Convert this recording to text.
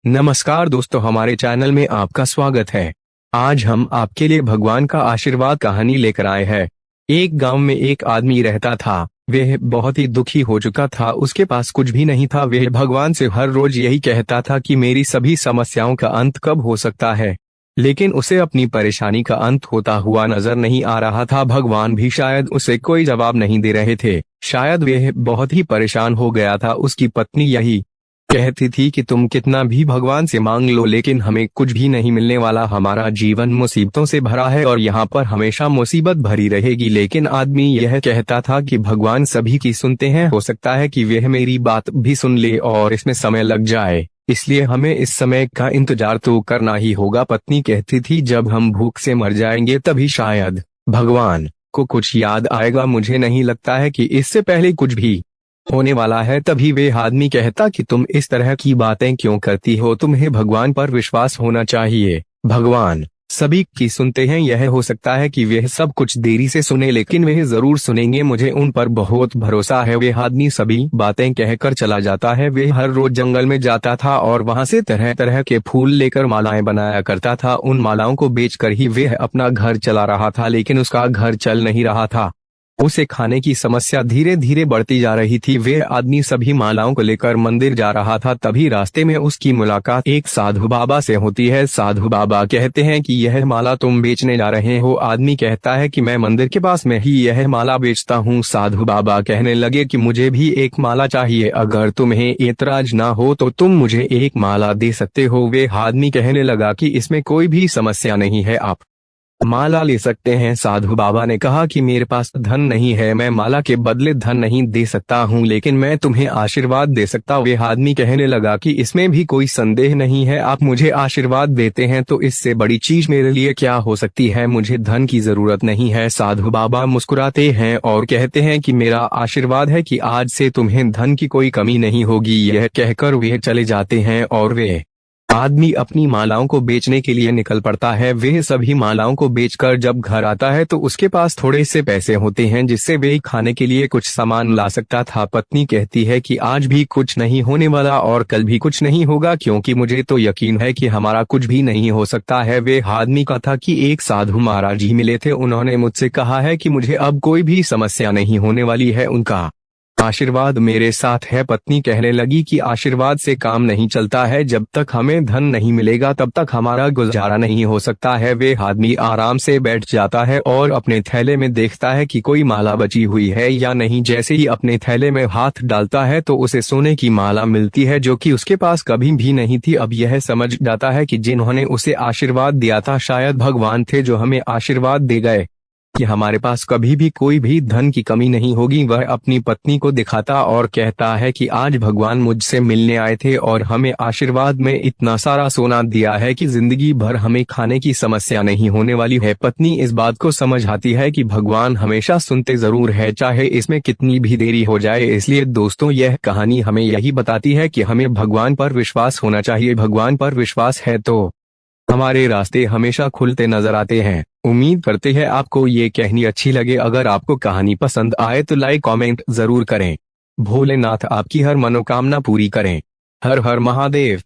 नमस्कार दोस्तों, हमारे चैनल में आपका स्वागत है। आज हम आपके लिए भगवान का आशीर्वाद कहानी लेकर आए हैं। एक गांव में एक आदमी रहता था। वह बहुत ही दुखी हो चुका था। उसके पास कुछ भी नहीं था। वह भगवान से हर रोज यही कहता था कि मेरी सभी समस्याओं का अंत कब हो सकता है, लेकिन उसे अपनी परेशानी का अंत होता हुआ नजर नहीं आ रहा था। भगवान भी शायद उसे कोई जवाब नहीं दे रहे थे। शायद वह बहुत ही परेशान हो गया था। उसकी पत्नी यही कहती थी कि तुम कितना भी भगवान से मांग लो, लेकिन हमें कुछ भी नहीं मिलने वाला। हमारा जीवन मुसीबतों से भरा है और यहाँ पर हमेशा मुसीबत भरी रहेगी। लेकिन आदमी यह कहता था कि भगवान सभी की सुनते हैं, हो सकता है कि वह मेरी बात भी सुन ले और इसमें समय लग जाए, इसलिए हमें इस समय का इंतजार तो करना ही होगा। पत्नी कहती थी, जब हम भूख से मर जाएंगे तभी शायद भगवान को कुछ याद आएगा। मुझे नहीं लगता है कि इससे पहले कुछ भी होने वाला है। तभी वे आदमी कहता कि तुम इस तरह की बातें क्यों करती हो, तुम्हें भगवान पर विश्वास होना चाहिए। भगवान सभी की सुनते हैं। यह हो सकता है कि वह सब कुछ देरी से सुने, लेकिन वह जरूर सुनेंगे। मुझे उन पर बहुत भरोसा है। वे आदमी सभी बातें कहकर चला जाता है। वे हर रोज जंगल में जाता था और वहां से तरह तरह के फूल लेकर मालाएं बनाया करता था। उन मालाओं को बेचकर ही वह अपना घर चला रहा था, लेकिन उसका घर चल नहीं रहा था। उसे खाने की समस्या धीरे धीरे बढ़ती जा रही थी। वे आदमी सभी मालाओं को लेकर मंदिर जा रहा था। तभी रास्ते में उसकी मुलाकात एक साधु बाबा से होती है। साधु बाबा कहते हैं कि यह माला तुम बेचने जा रहे हो। आदमी कहता है कि मैं मंदिर के पास में ही यह माला बेचता हूँ। साधु बाबा कहने लगे कि मुझे भी एक माला चाहिए, अगर तुम्हें एतराज ना हो तो तुम मुझे एक माला दे सकते हो। वे आदमी कहने लगा कि इसमें कोई भी समस्या नहीं है, आप माला ले सकते हैं। साधु बाबा ने कहा कि मेरे पास धन नहीं है, मैं माला के बदले धन नहीं दे सकता हूँ, लेकिन मैं तुम्हें आशीर्वाद दे सकता हूँ। वे आदमी कहने लगा कि इसमें भी कोई संदेह नहीं है, आप मुझे आशीर्वाद देते हैं तो इससे बड़ी चीज मेरे लिए क्या हो सकती है। मुझे धन की जरूरत नहीं है। साधु बाबा मुस्कुराते हैं और कहते हैं कि मेरा आशीर्वाद है कि आज से तुम्हें धन की कोई कमी नहीं होगी। यह कहकर वे चले जाते हैं और वे आदमी अपनी मालाओं को बेचने के लिए निकल पड़ता है। वह सभी मालाओं को बेचकर जब घर आता है तो उसके पास थोड़े से पैसे होते हैं, जिससे वे खाने के लिए कुछ सामान ला सकता था। पत्नी कहती है कि आज भी कुछ नहीं होने वाला और कल भी कुछ नहीं होगा, क्योंकि मुझे तो यकीन है कि हमारा कुछ भी नहीं हो सकता है। वे आदमी का था कि एक साधु महाराज जी मिले थे। उन्होंने मुझसे कहा है कि मुझे अब कोई भी समस्या नहीं होने वाली है, उनका आशीर्वाद मेरे साथ है। पत्नी कहने लगी कि आशीर्वाद से काम नहीं चलता है, जब तक हमें धन नहीं मिलेगा तब तक हमारा गुजारा नहीं हो सकता है। वे आदमी आराम से बैठ जाता है और अपने थैले में देखता है कि कोई माला बची हुई है या नहीं। जैसे ही अपने थैले में हाथ डालता है तो उसे सोने की माला मिलती है, जो कि उसके पास कभी भी नहीं थी। अब यह समझ जाता है कि जिन्होंने उसे आशीर्वाद दिया था शायद भगवान थे, जो हमें आशीर्वाद दे गए कि हमारे पास कभी भी कोई भी धन की कमी नहीं होगी। वह अपनी पत्नी को दिखाता और कहता है कि आज भगवान मुझसे मिलने आए थे और हमें आशीर्वाद में इतना सारा सोना दिया है कि जिंदगी भर हमें खाने की समस्या नहीं होने वाली है। पत्नी इस बात को समझ आती है कि भगवान हमेशा सुनते जरूर है, चाहे इसमें कितनी भी देरी हो जाए। इसलिए दोस्तों, यह कहानी हमें यही बताती है कि हमें भगवान पर विश्वास होना चाहिए। भगवान पर विश्वास है तो हमारे रास्ते हमेशा खुलते नजर आते हैं। उम्मीद करते हैं आपको ये कहानी अच्छी लगे। अगर आपको कहानी पसंद आए तो लाइक कमेंट जरूर करें। भोलेनाथ आपकी हर मनोकामना पूरी करें। हर हर महादेव।